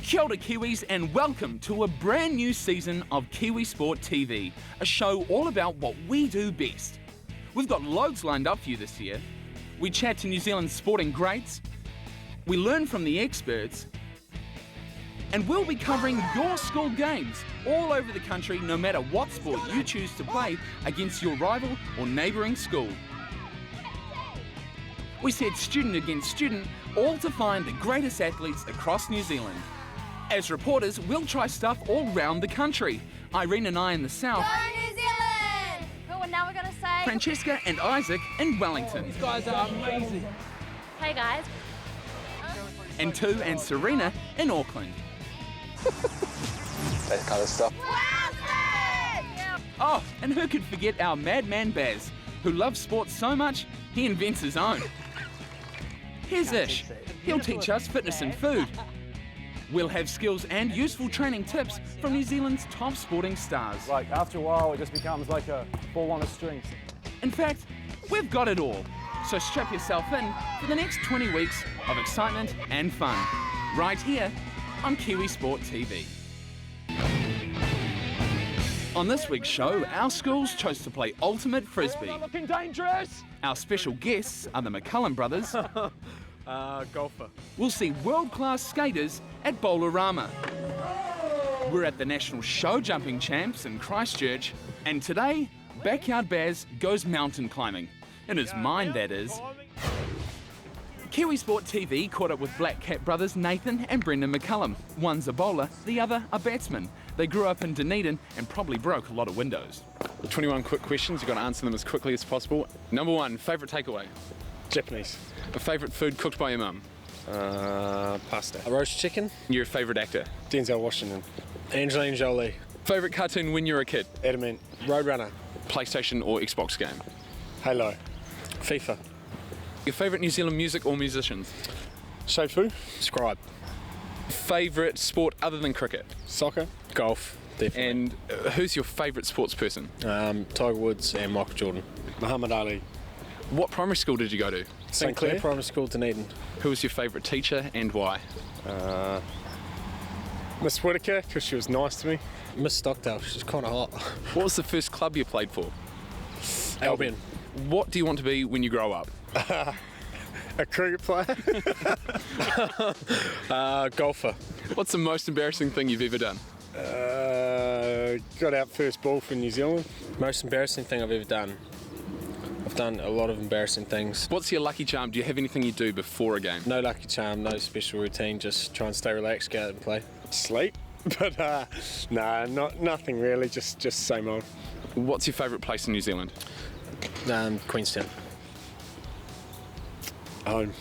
Kia ora Kiwis and welcome to a brand new season of Kiwisport TV, a show all about what we do best. We've got loads lined up for you this year. We chat to New Zealand's sporting greats, we learn from the experts, and we'll be covering your school games all over the country, no matter what sport you choose to play against your rival or neighbouring school. We set student against student, all to find the greatest athletes across New Zealand. As reporters, we'll try stuff all round the country. Irene and I in the south. Go New Zealand! Cool, and now we're going to say... Francesca and Isaac in Wellington. These guys are amazing. Hey guys. And Tu and Serena in Auckland. That kind of stuff. Oh, and who could forget our madman Baz, who loves sports so much, he invents his own. Here's Ish. He'll teach us fitness and food. We'll have skills and useful training tips from New Zealand's top sporting stars. Like, after a while, it just becomes like a ball on a string. In fact, we've got it all. So strap yourself in for the next 20 weeks of excitement and fun, right here on Kiwisport TV. On this week's show, our schools chose to play ultimate frisbee. Not looking dangerous! Our special guests are the McCullum brothers. Golfer. We'll see world-class skaters at Bowlerama. We're at the National Show Jumping Champs in Christchurch, and today, Backyard Baz goes mountain climbing. In his mind, that is. Kiwisport TV caught up with Black Cat brothers Nathan and Brendan McCullum. One's a bowler, the other a batsman. They grew up in Dunedin and probably broke a lot of windows. 21 quick questions, you've got to answer them as quickly as possible. Number one, favourite takeaway? Japanese. A favourite food cooked by your mum? Pasta. A roast chicken. Your favourite actor? Denzel Washington. Angelina Jolie. Favourite cartoon when you were a kid? Adamant. Roadrunner. PlayStation or Xbox game? Halo. FIFA. Your favourite New Zealand music or musicians? Shofu. Scribe. Favourite sport other than cricket? Soccer. Golf. Definitely. And who's your favourite sports person? Tiger Woods and Michael Jordan. Muhammad Ali. What primary school did you go to? St Clair Primary School, Dunedin. Who was your favourite teacher and why? Miss Whitaker, because she was nice to me. Miss Stockdale, she's kind of hot. What was the first club you played for? Albion. What do you want to be when you grow up? A cricket player. Golfer. What's the most embarrassing thing you've ever done? Got out first ball for New Zealand. Most embarrassing thing I've ever done? I've done a lot of embarrassing things. What's your lucky charm? Do you have anything you do before a game? No lucky charm, no special routine, just try and stay relaxed, go out and play. Sleep, but nothing really, just same old. What's your favourite place in New Zealand? Queenstown. Home.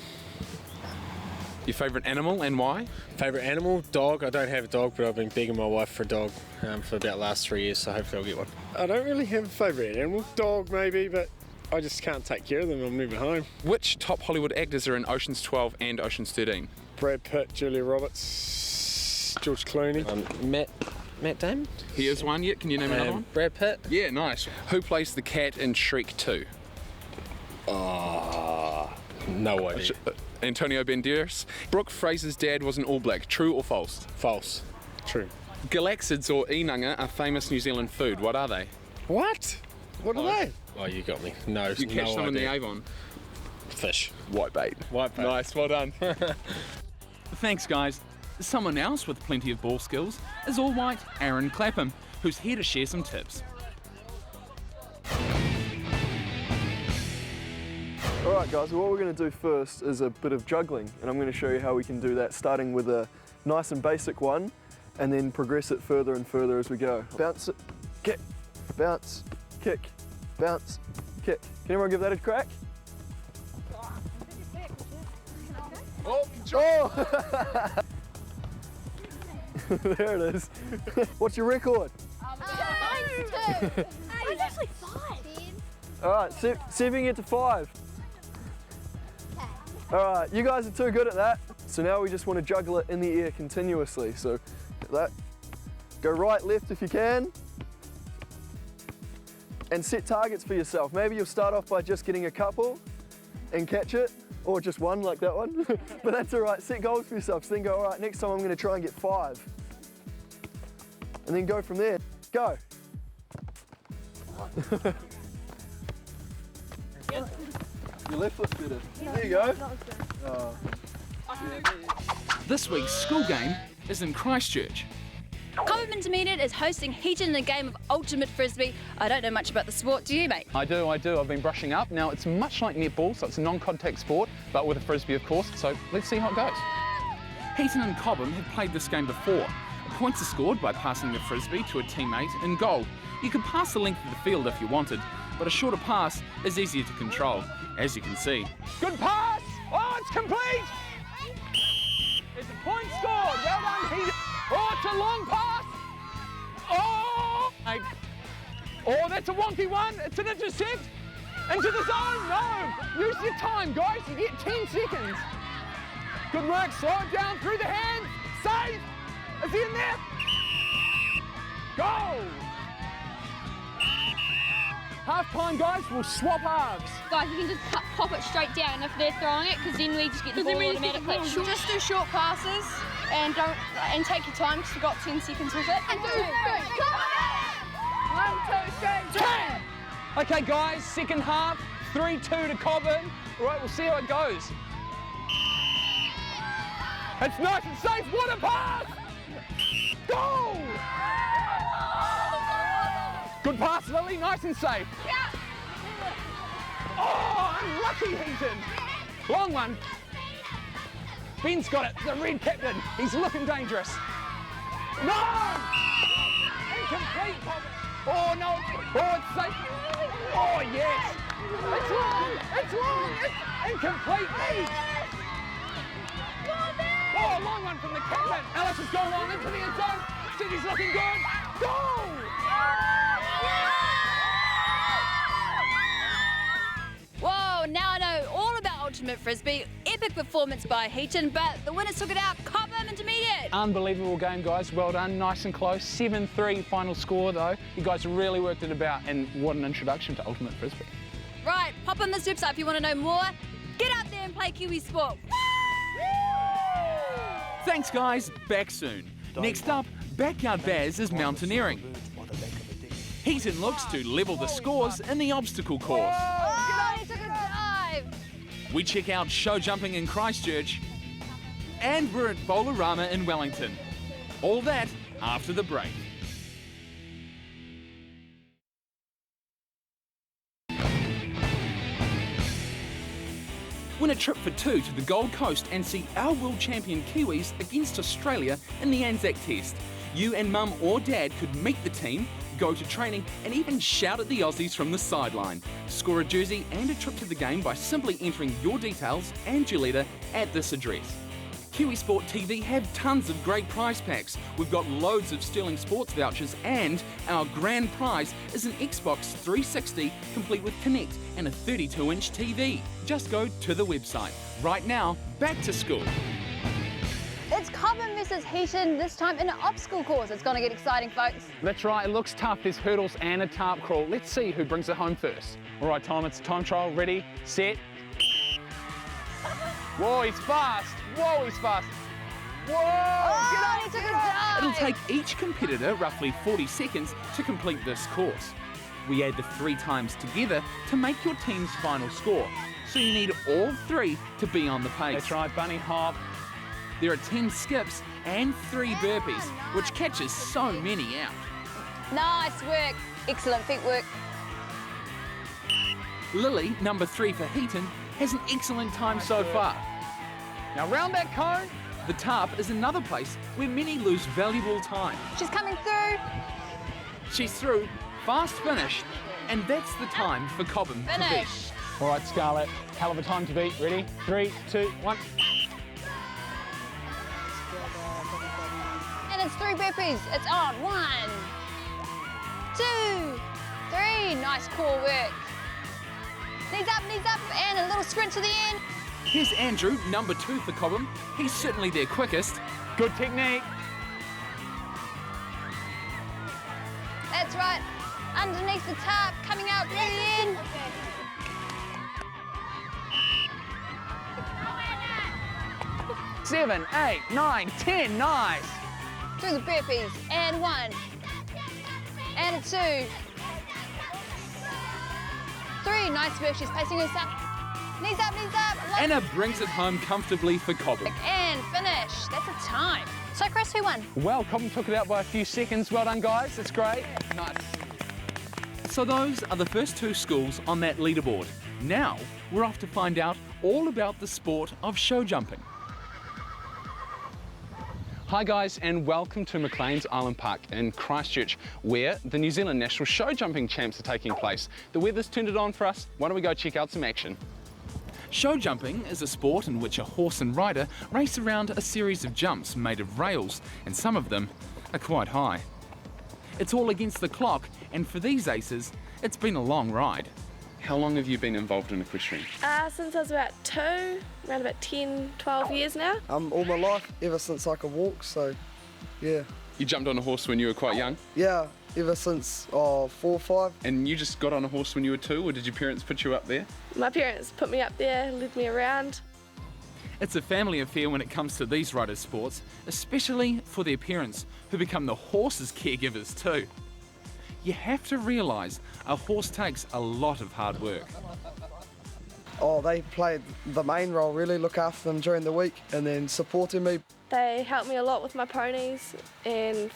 Your favourite animal and why? Favourite animal? Dog. I don't have a dog, but I've been begging my wife for a dog for about the last 3 years, so hopefully I'll get one. I don't really have a favourite animal. Dog maybe, but I just can't take care of them. I'm moving home. Which top Hollywood actors are in Ocean's 12 and Ocean's 13? Brad Pitt, Julia Roberts, George Clooney. Matt Damon? He is one yet. Can you name another one? Brad Pitt. Yeah, nice. Who plays the cat in Shrek 2? No idea. Antonio Banderas. Brooke Fraser's dad was an All Black. True or false? False. True. Galaxids or inanga are famous New Zealand food. What are they? What? What are they? Oh, you got me. No, You catch them in the Avon. Fish. Whitebait. Whitebait. Nice, well done. Thanks, guys. Someone else with plenty of ball skills is All White Aaron Clapham, who's here to share some tips. Alright guys, what we're going to do first is a bit of juggling, and I'm going to show you how we can do that, starting with a nice and basic one and then progress it further and further as we go. Bounce it, kick, bounce, kick, bounce, kick. Can everyone give that a crack? Oh! There it is. What's your record? Mine's 2. Mine's actually 5. Alright, see if you can get to 5. Alright, you guys are too good at that. So now we just want to juggle it in the air continuously. So get that. Go right, left if you can. And set targets for yourself. Maybe you'll start off by just getting a couple, and catch it, or just one like that one. But that's all right, set goals for yourself. So then go, all right, next time I'm gonna try and get 5. And then go from there, go. Your left foot's better. There you go. Oh. This week's school game is in Christchurch. Cobham Intermediate is hosting Heaton in a game of ultimate frisbee. I don't know much about the sport, do you, mate? I do. I've been brushing up. Now, it's much like netball, so it's a non-contact sport, but with a frisbee, of course. So let's see how it goes. Heaton and Cobham have played this game before. Points are scored by passing the frisbee to a teammate in goal. You could pass the length of the field if you wanted, but a shorter pass is easier to control, as you can see. Good pass! Oh, it's complete! It's a point scored. Well done, Heaton. Oh, it's a long pass. Oh! Oh, that's a wonky one. It's an intercept. Into the zone. No! Use your time, guys. You get 10 seconds. Good work. Slow it down through the hands. Save. Is he in there? Go! Half time, guys. We'll swap halves. Guys, you can just pop it straight down if they're throwing it, because then we just get the ball automatically. Just do short passes and take your time, because you've got 10 seconds with it. And 2, 3, go! 1, 2, 3, 10! Okay, guys, second half. 3-2 to Cobham. All right, we'll see how it goes. It's nice and safe. What a pass! Go! Good pass, Lily. Nice and safe. Yeah. Oh, unlucky, Heaton. Long one. Ben's got it. The red captain. He's looking dangerous. No! Incomplete. Oh, no. Oh, it's safe. Oh, yes. It's long. It's long. It's incomplete. Oh, long one from the captain. Alice has gone long into the end zone. City's looking good. Goal! Whoa, now I know all about ultimate frisbee. Epic performance by Heaton, but the winners took it out, Cobham Intermediate. Unbelievable game, guys. Well done. Nice and close. 7-3 final score, though. You guys really worked it about, and what an introduction to ultimate frisbee. Right, pop on this website if you want to know more. Get out there and play Kiwisport. Thanks, guys. Back soon. Next up, Backyard Baz is mountaineering. Heaton looks to level the scores in the obstacle course. Oh, he took a dive. We check out show jumping in Christchurch. And we're at Bowlerama in Wellington. All that after the break. Win a trip for 2 to the Gold Coast and see our world champion Kiwis against Australia in the Anzac Test. You and mum or dad could meet the team, go to training and even shout at the Aussies from the sideline. Score a jersey and a trip to the game by simply entering your details and your letter at this address. Kiwisport TV have tons of great prize packs. We've got loads of Sterling Sports vouchers and our grand prize is an Xbox 360 complete with Kinect and a 32-inch TV. Just go to the website. Right now, back to school. It's Cobham versus Heaton, this time in an obstacle course. It's going to get exciting, folks. That's right. It looks tough. There's hurdles and a tarp crawl. Let's see who brings it home first. All right, Tom, it's a time trial. Ready, set. Whoa, he's fast. Whoa, he's fast. Whoa! Oh, he took a dive. It'll take each competitor roughly 40 seconds to complete this course. We add the 3 times together to make your team's final score. So you need all 3 to be on the pace. That's right, bunny hop. There are 10 skips and 3 burpees, which catches so many out. Nice work. Excellent feet work. Lily, number 3 for Heaton, has an excellent time so far. Now round that cone. The tarp is another place where many lose valuable time. She's coming through. She's through, fast finish, and that's the time for Cobham to beat. Finish. All right, Scarlett, hell of a time to beat. Ready? 3, 2, 1. And it's 3 burpees. It's on. 1, 2, 3. Nice core work. Knees up, and a little sprint to the end. Here's Andrew, number 2 for Cobham. He's certainly their quickest. Good technique. That's right. Underneath the tarp, coming out to the end. 7, 8, 9, 10, nice. Do the burpees. And 1. And a 2. 3. Nice work. She's placing herself. Knees up, knees up. Anna brings it home comfortably for Cobham. And finish. That's a time. So, Chris, who won? Well, Cobham took it out by a few seconds. Well done, guys. That's great. Nice. So those are the first 2 schools on that leaderboard. Now we're off to find out all about the sport of show jumping. Hi guys, and welcome to McLean's Island Park in Christchurch, where the New Zealand National Show Jumping Champs are taking place. The weather's turned it on for us. Why don't we go check out some action? Show jumping is a sport in which a horse and rider race around a series of jumps made of rails, and some of them are quite high. It's all against the clock, and for these aces, it's been a long ride. How long have you been involved in equestrian? Since I was about 2, around about 10, 12 years now. All my life, ever since I could walk, so yeah. You jumped on a horse when you were quite young? Yeah, ever since 4 or 5. And you just got on a horse when you were 2, or did your parents put you up there? My parents put me up there, led me around. It's a family affair when it comes to these rider sports, especially for their parents, who become the horses' caregivers too. You have to realise a horse takes a lot of hard work. Oh, they played the main role, really look after them during the week and then supporting me. They help me a lot with my ponies and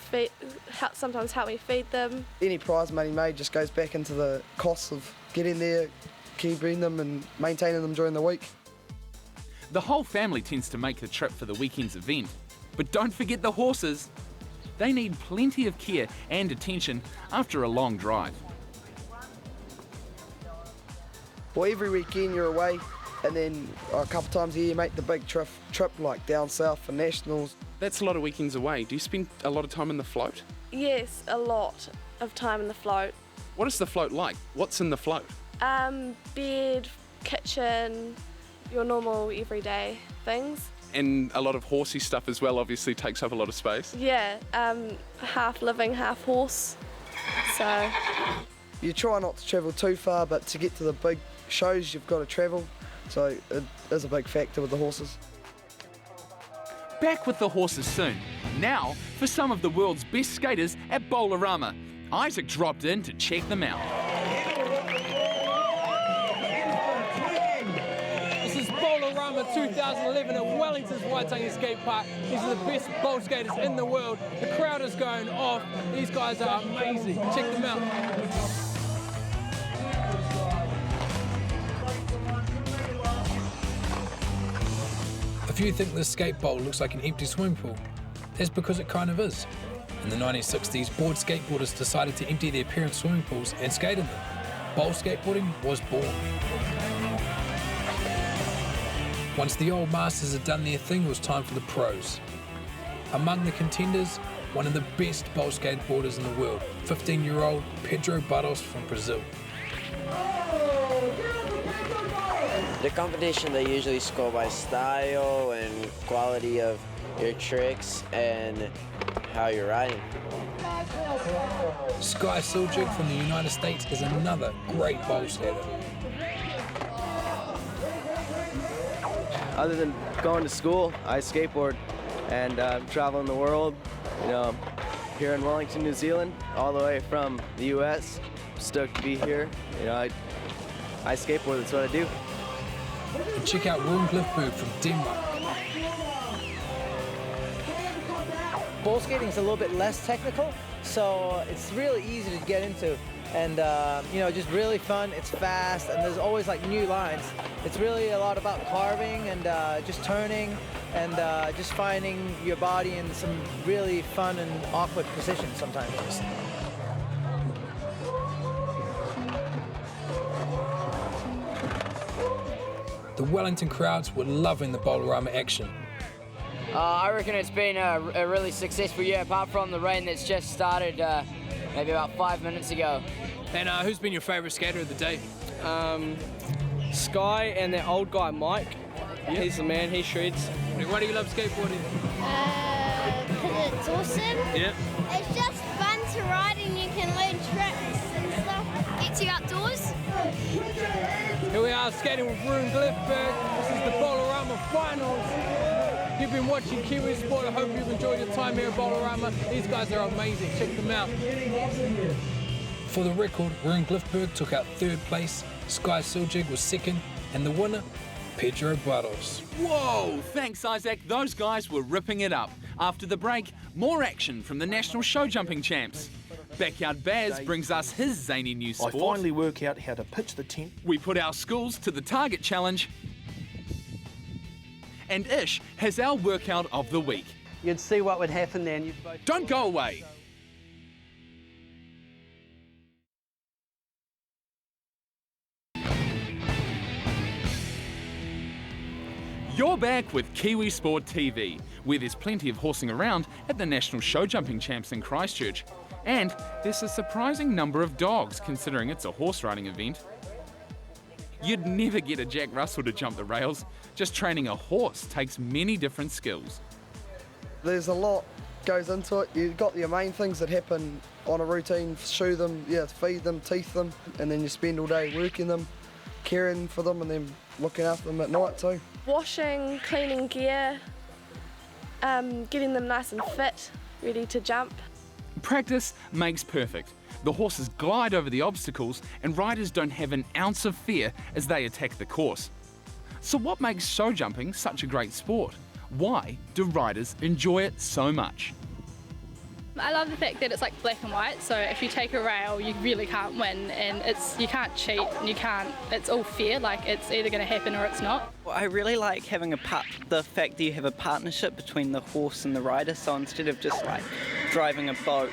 sometimes help me feed them. Any prize money made just goes back into the costs of getting there, keeping them and maintaining them during the week. The whole family tends to make the trip for the weekend's event. But don't forget the horses. They need plenty of care and attention after a long drive. Well, every weekend you're away and then a couple times a year you make the big trip like down south for nationals. That's a lot of weekends away. Do you spend a lot of time in the float? Yes, a lot of time in the float. What is the float like? What's in the float? Bed, kitchen, your normal everyday things. And a lot of horsey stuff as well, obviously takes up a lot of space. Yeah, half living, half horse, so. You try not to travel too far, but to get to the big shows you've got to travel, so it is a big factor with the horses. Back with the horses soon. Now for some of the world's best skaters at Bowlerama. Isaac dropped in to check them out. This is Bowlerama 2011 at Wellington's Waitangi Skate Park. These are the best bowl skaters in the world. The crowd is going off. These guys are amazing. Check them out. If you think this skate bowl looks like an empty swimming pool, that's because it kind of is. In the 1960s, bored skateboarders decided to empty their parents' swimming pools and skate in them. Bowl skateboarding was born. Once the old masters had done their thing, it was time for the pros. Among the contenders, one of the best bowl skateboarders in the world, 15-year-old Pedro Barros from Brazil. The competition, they usually score by style and quality of your tricks and how you're riding. Sky Siljic from the United States is another great bowl skater. Other than going to school, I skateboard and traveling the world. You know, here in Wellington, New Zealand, all the way from the U.S. Stoked to be here. You know, I skateboard. That's what I do. And check out Rune Glifberg from Denmark. Bowl skating is a little bit less technical, so it's really easy to get into, and you know, just really fun. It's fast, and there's always like new lines. It's really a lot about carving and just turning and just finding your body in some really fun and awkward positions sometimes. The Wellington crowds were loving the Bowlerama action. I reckon it's been a really successful year, apart from the rain that's just started maybe about 5 minutes ago. And who's been your favourite skater of the day? Sky and that old guy Mike. Yep. He's the man, he shreds. Why do you love skateboarding? Because it's awesome. Yeah. It's just fun to ride and you can learn tricks and stuff. Gets you outdoors. Here we are skating with Rune Glifberg. This is the Bowlerama finals. You've been watching Kiwisport. I hope you've enjoyed your time here at Bolorama. These guys are amazing. Check them out. For the record, Ruin Glifberg took out 3rd place, Sky Siljig was 2nd, and the winner, Pedro Barros. Whoa, thanks Isaac, those guys were ripping it up. After the break, more action from the national show jumping champs. Backyard Baz brings us his zany new sport. I finally work out how to pitch the tent. We put our schools to the target challenge. And Ish has our workout of the week. You'd see what would happen then. Don't go away. You're back with Kiwisport TV, where there's plenty of horsing around at the National Show Jumping Champs in Christchurch. And there's a surprising number of dogs, considering it's a horse riding event. You'd never get a Jack Russell to jump the rails. Just training a horse takes many different skills. There's a lot goes into it. You've got your main things that happen on a routine: shoe them, feed them, teeth them, and then you spend all day working them, caring for them, and then looking after them at night too. Washing, cleaning gear, getting them nice and fit, ready to jump. Practice makes perfect. The horses glide over the obstacles and riders don't have an ounce of fear as they attack the course. So what makes show jumping such a great sport? Why do riders enjoy it so much? I love the fact that it's like black and white, so if you take a rail you really can't win, and you can't cheat, and it's all fair, like it's either going to happen or it's not. Well, I really like having the fact that you have a partnership between the horse and the rider, so instead of just like driving a boat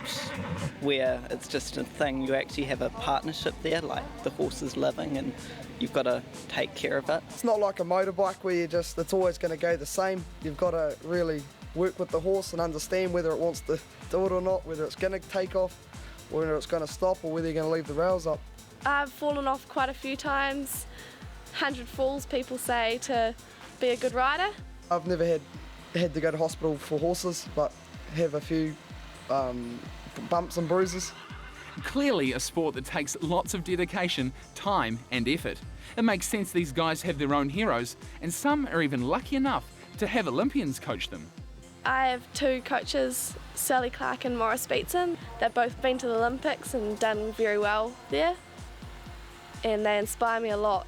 where it's just a thing, you actually have a partnership there, like the horse is living and you've got to take care of it. It's not like a motorbike where it's always going to go the same. You've got to really work with the horse and understand whether it wants to do it or not, whether it's going to take off, whether it's going to stop, or whether you're going to leave the rails up. I've fallen off quite a few times. 100 falls, people say, to be a good rider. I've never had to go to hospital for horses, but have a few bumps and bruises. Clearly a sport that takes lots of dedication, time and effort. It makes sense these guys have their own heroes, and some are even lucky enough to have Olympians coach them. I have 2 coaches, Sally Clark and Morris Beetson. They've both been to the Olympics and done very well there, and they inspire me a lot.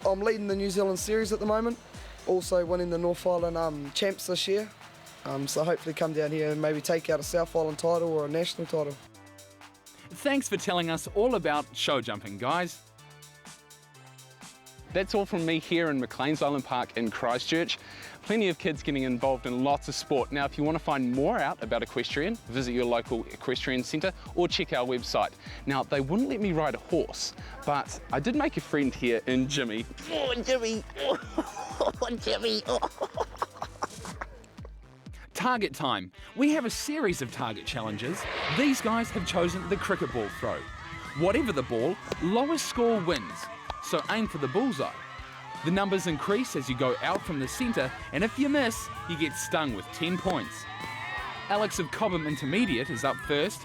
I'm leading the New Zealand series at the moment, also winning the North Island champs this year, so hopefully come down here and maybe take out a South Island title or a national title. Thanks for telling us all about show jumping, guys. That's all from me here in McLean's Island Park in Christchurch. Plenty of kids getting involved in lots of sport. Now, if you want to find more out about equestrian, visit your local equestrian centre or check our website. Now, they wouldn't let me ride a horse, but I did make a friend here in Jimmy. Oh, Jimmy! Oh, Jimmy! Oh. Target time. We have a series of target challenges. These guys have chosen the cricket ball throw. Whatever the ball, lowest score wins. So aim for the bullseye. The numbers increase as you go out from the centre, and if you miss, you get stung with 10 points. Alex of Cobham Intermediate is up first.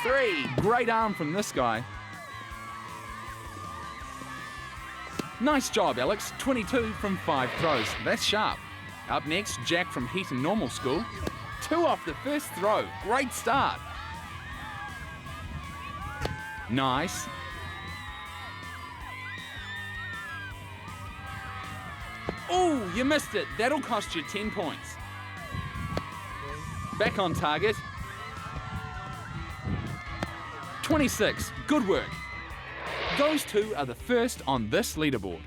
3, great arm from this guy. Nice job, Alex, 22 from 5 throws, that's sharp. Up next, Jack from Heaton Normal School. 2 off the first throw, great start. Nice. Oh, you missed it. That'll cost you 10 points. Back on target. 26, good work. Those 2 are the first on this leaderboard.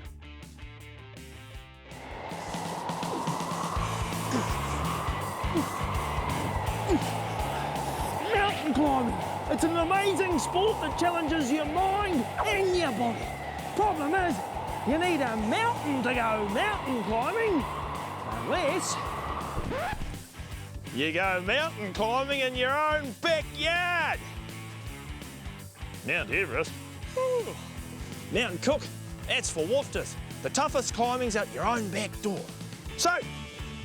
Mountain climbing. It's an amazing sport that challenges your mind and your body. Problem is, you need a mountain to go mountain climbing, unless you go mountain climbing in your own backyard. Mount Everest. Ooh. Mountain Cook, that's for wofters. The toughest climbing's out your own back door. So,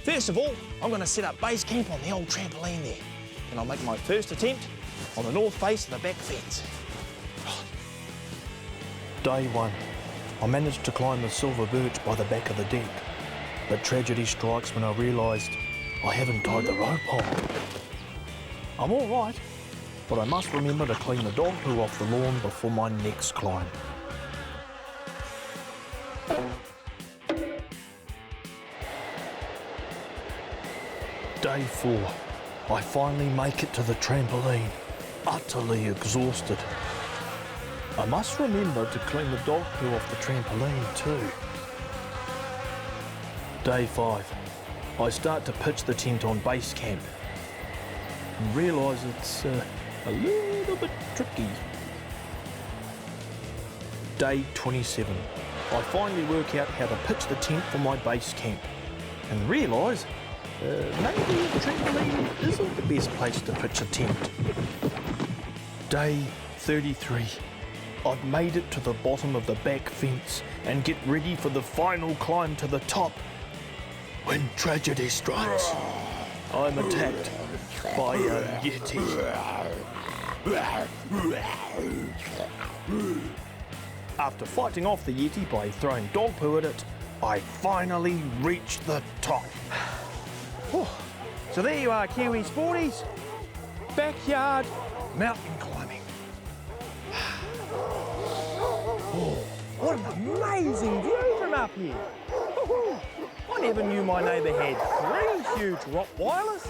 first of all, I'm going to set up base camp on the old trampoline there. And I'll make my first attempt on the north face of the back fence. Day 1. I managed to climb the silver birch by the back of the deck. But tragedy strikes when I realised I haven't tied the rope on. I'm all right, but I must remember to clean the dog poo off the lawn before my next climb. Day 4. I finally make it to the trampoline, utterly exhausted. I must remember to clean the dog poo off the trampoline too. Day 5. I start to pitch the tent on base camp and realise it's a little bit tricky. Day 27. I finally work out how to pitch the tent for my base camp and realise maybe the trampoline isn't the best place to pitch a tent. Day 33. I've made it to the bottom of the back fence and get ready for the final climb to the top. When tragedy strikes, I'm attacked by a yeti. After fighting off the yeti by throwing dog poo at it, I finally reach the top. So there you are, Kiwi Sporties. Backyard mountain climbing. Oh, what an amazing view from up here. I never knew my neighbour had 3 huge Rottweilers.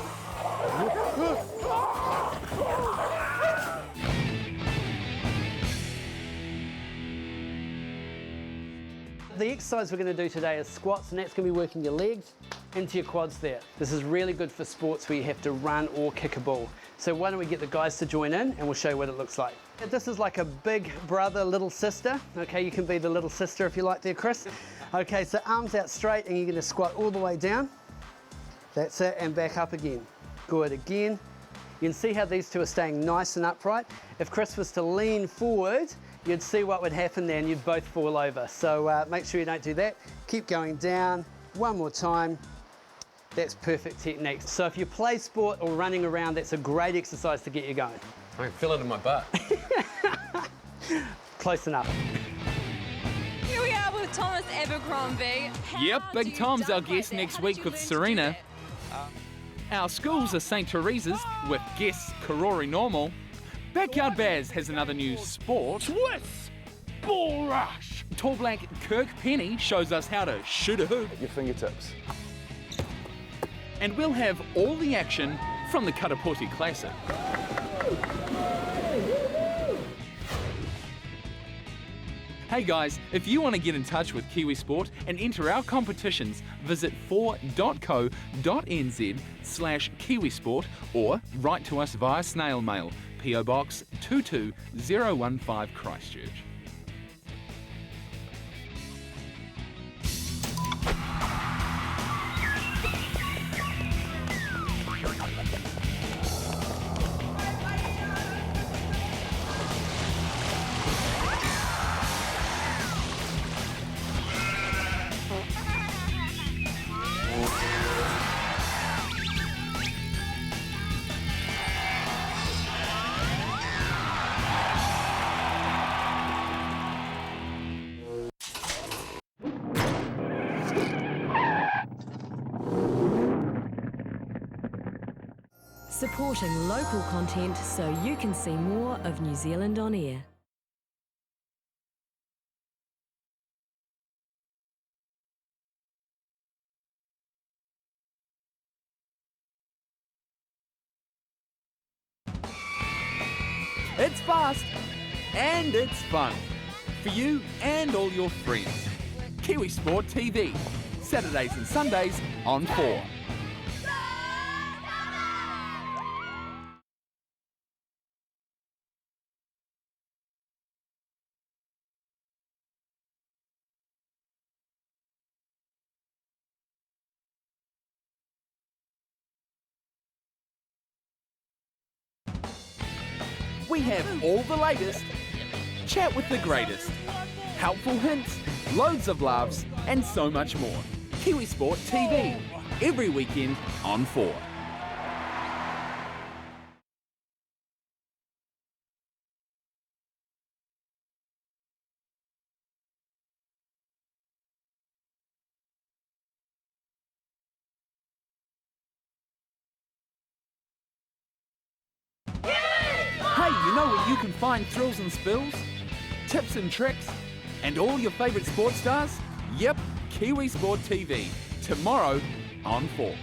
The exercise we're going to do today is squats, and that's going to be working your legs into your quads there. This is really good for sports where you have to run or kick a ball. So why don't we get the guys to join in and we'll show you what it looks like. This is like a big brother, little sister. Okay, you can be the little sister if you like there, Chris. Okay, so arms out straight and you're going to squat all the way down. That's it, and back up again. Good, again. You can see how these two are staying nice and upright. If Chris was to lean forward, you'd see what would happen there and you'd both fall over. So make sure you don't do that. Keep going down. One more time. That's perfect technique. So if you play sport or running around, that's a great exercise to get you going. I can feel it in my butt. Close enough. Here we are with Thomas Abercrombie. Yep, Big Tom's our guest next week with Serena. Our schools are St. Teresa's with guests Karori Normal. Backyard Baz has another new sport. Swiss Ball Rush. Tall Black Kirk Penny shows us how to shoot a hoop. At your fingertips. And we'll have all the action from the Karaputi Classic. Hey guys, if you want to get in touch with Kiwi Sport and enter our competitions, visit 4.co.nz/Kiwisport or write to us via snail mail, PO Box 22015 Christchurch. Supporting local content so you can see more of New Zealand on air. It's fast and it's fun for you and all your friends. Kiwisport TV, Saturdays and Sundays on 4. We have all the latest, chat with the greatest, helpful hints, loads of laughs, and so much more. Kiwisport TV, every weekend on 4. You know where you can find thrills and spills, tips and tricks, and all your favourite sports stars? Yep, Kiwisport TV. Tomorrow on 4.